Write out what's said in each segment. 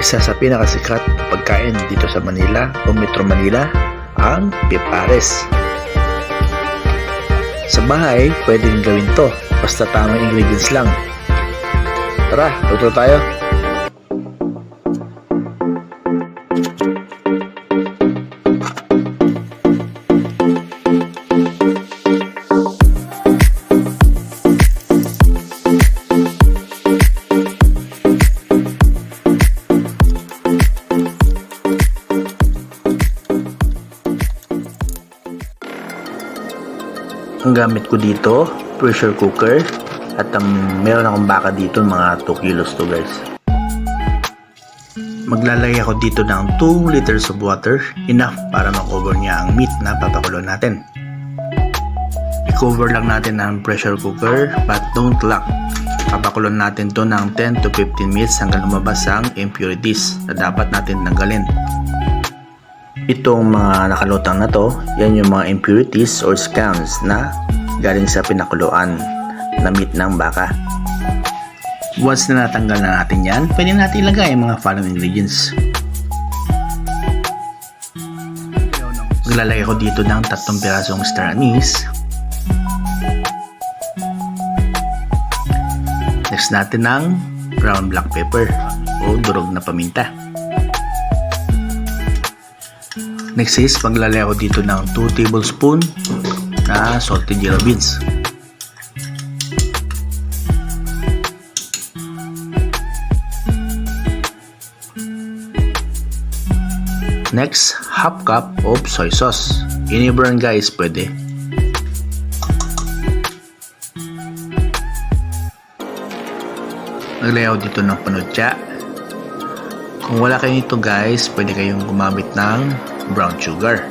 Isa sa pinakasikat na pagkain dito sa Manila o Metro Manila, ang pipares. Sa bahay, pwedeng gawin to, basta tamang ingredients lang. Tara, luto tayo! Ang gamit ko dito, pressure cooker, at meron akong baka dito, mga 2 kilos to guys. Maglalagay ako dito ng 2 liters of water, enough para ma-cover niya ang meat na papakulo natin. I-cover lang natin ang pressure cooker, but don't lock. Papakulon natin to ng 10 to 15 minutes hanggang lumabas ang impurities na dapat natin tanggalin. Itong mga nakalutang na to, yan yung mga impurities or scums na galing sa pinakuluan na meat ng baka. Once na natanggal na natin yan, pwede natin ilagay ang mga following ingredients. Maglalagay ko dito ng 3 pirasong star anise. Next natin ng ground black pepper o durog na paminta. Next is, maglalagay ako dito ng 2 tablespoon na salted yellow beans. Next, half cup of soy sauce. Any brand guys, pwede. Maglalagay ako dito ng panutya. Kung wala kayo nito guys, pwede kayong gumamit ng brown sugar.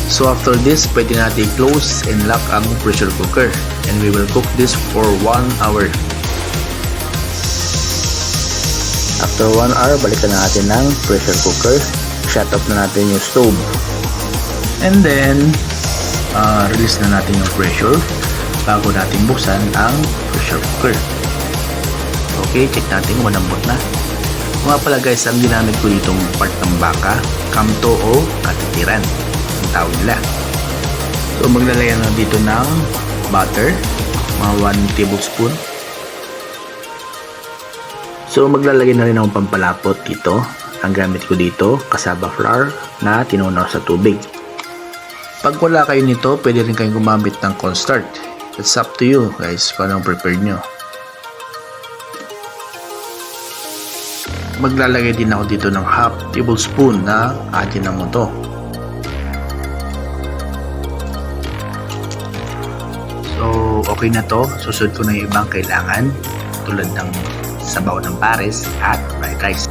So after this, pwede natin close and lock ang pressure cooker, and we will cook this for 1 hour. After 1 hour, balikan natin ng pressure cooker. Shut off na natin yung stove. And then, release na natin yung pressure bago natin buksan ang pressure cooker. Okay, check natin kung malambot na. Mga pala guys, ang ginamit ko ditong part ng baka, kamto o katitiran, ang tawag nila. So maglalagay na dito ng butter, mga 1 tablespoon. So maglalagay na rin akong pampalapot dito. Ang gamit ko dito, cassava flour na tinunaw sa tubig. Pag wala kayo nito, pwede rin kayong gumamit ng cornstarch. It's up to you guys kung anong prepare nyo. Maglalagay din ako dito ng half tablespoon na Ajinomoto. So okay na to. Susunod ko na yung ibang kailangan, tulad ng sabaw ng pares at fried rice.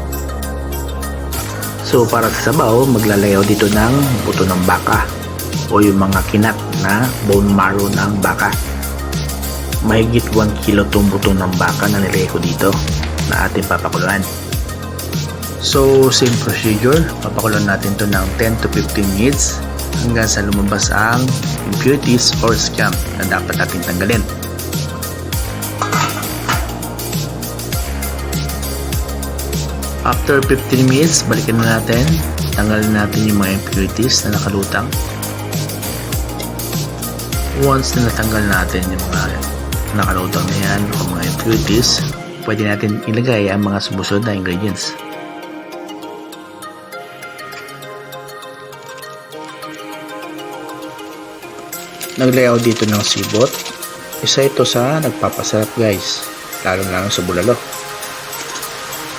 So para sa sabaw, maglalagay ako dito ng buto ng baka o yung mga kinat na bone marrow ng baka. Mahigit 1 kilo itong buto ng baka na nilagay ko dito na ating papakuluan. So same procedure, papakulan natin to ng 10 to 15 minutes hanggang sa lumabas ang impurities or scum na dapat natin tanggalin. After 15 minutes, balikan na natin, tanggalin natin yung mga impurities na nakalutang. Once na natanggal natin yung mga nakalutang na yan o mga impurities, pwede natin ilagay ang mga sumusunod na ingredients. Naglagay ako dito ng sibot. Isa ito sa nagpapasarap guys, lalo sa bulalo.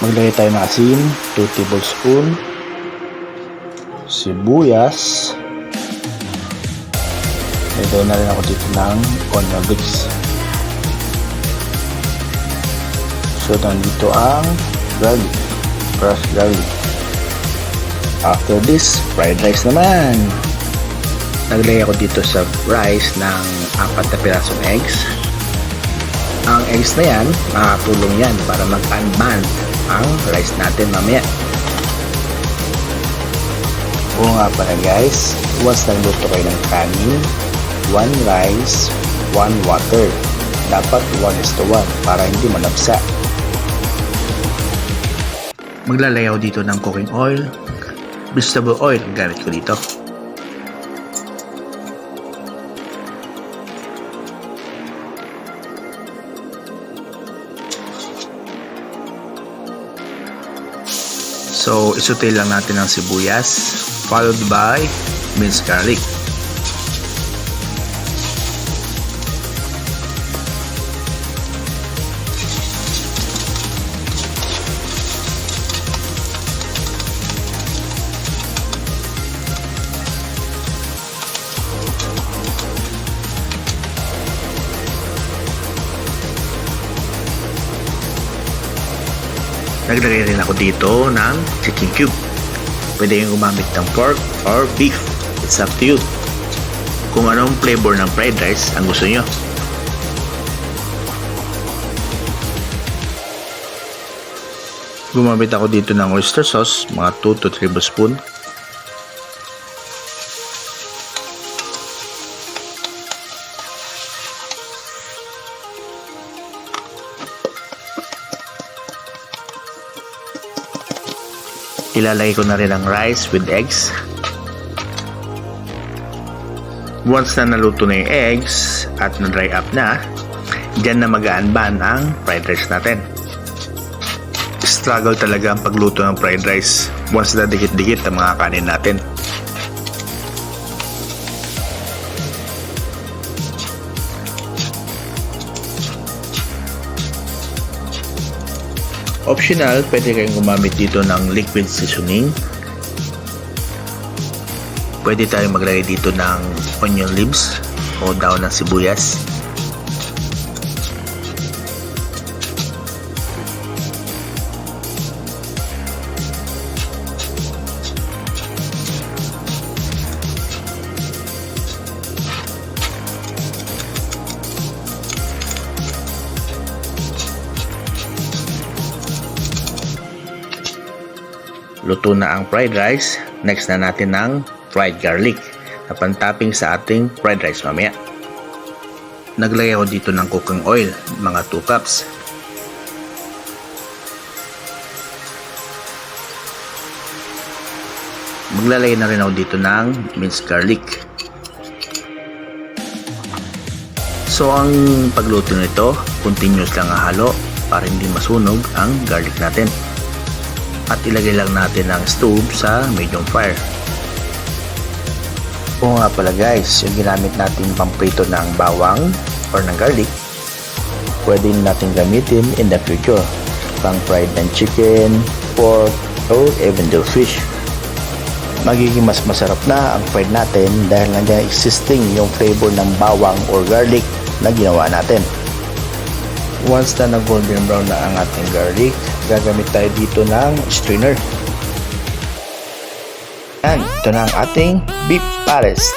Maglagay tayo ng asin, 2 tablespoon. Sibuyas. Lagay na rin ako dito ng onion leaves. So nandito ang garlic, crushed garlic. After this, fried rice naman. Naglagay ako dito sa rice ng 4 na pirasong eggs. Ang eggs na yan, makakatulong yan para mag-unband ang rice natin mamaya. Oo nga pala guys, once nagluto kayo ng kanin, 1 rice, 1 water. dapat 1:1 para hindi malabsa. Maglalagay ako dito ng cooking oil. Vegetable oil ang gamit ko dito. So, isutil lang natin ang sibuyas, followed by minced garlic. Naglagay rin ako dito ng chicken cube. Pwede yung gumamit ng pork or beef. It's up to you. Kung anong flavor ng fried rice ang gusto nyo. Gumamit ako dito ng oyster sauce, mga 2 to 3 tablespoon. Ilalagay ko na rin ang rice with eggs. Once na naluto na yung eggs at na-dry up na, dyan na mag-aanban ang fried rice natin. Struggle talaga ang pagluto ng fried rice once na dikit-dikit ang mga kanin natin. Optional, pwede kayong gumamit dito ng liquid seasoning. Pwede tayong maglagay dito ng onion leaves o daon ng sibuyas. Luto na ang fried rice. Next na natin ang fried garlic na pantopping sa ating fried rice mamaya. Naglagay ako dito ng cooking oil, mga 2 cups. Maglalagay na rin ako dito ng minced garlic. So ang pagluto nito, continuous lang ang halo para hindi masunog ang garlic natin. At ilagay lang natin ang stove sa medium fire. Oo nga pala guys, yung ginamit natin pamprito ng bawang or ng garlic, pwede natin gamitin in the future pang fried ng chicken, pork, or even the fish. Magiging mas masarap na ang fried natin dahil nandiyan existing yung flavor ng bawang or garlic na ginawa natin. Once na nag-golden brown na ang ating garlic, gagamit tayo dito ng strainer. Yan, ito na ang ating beef pares.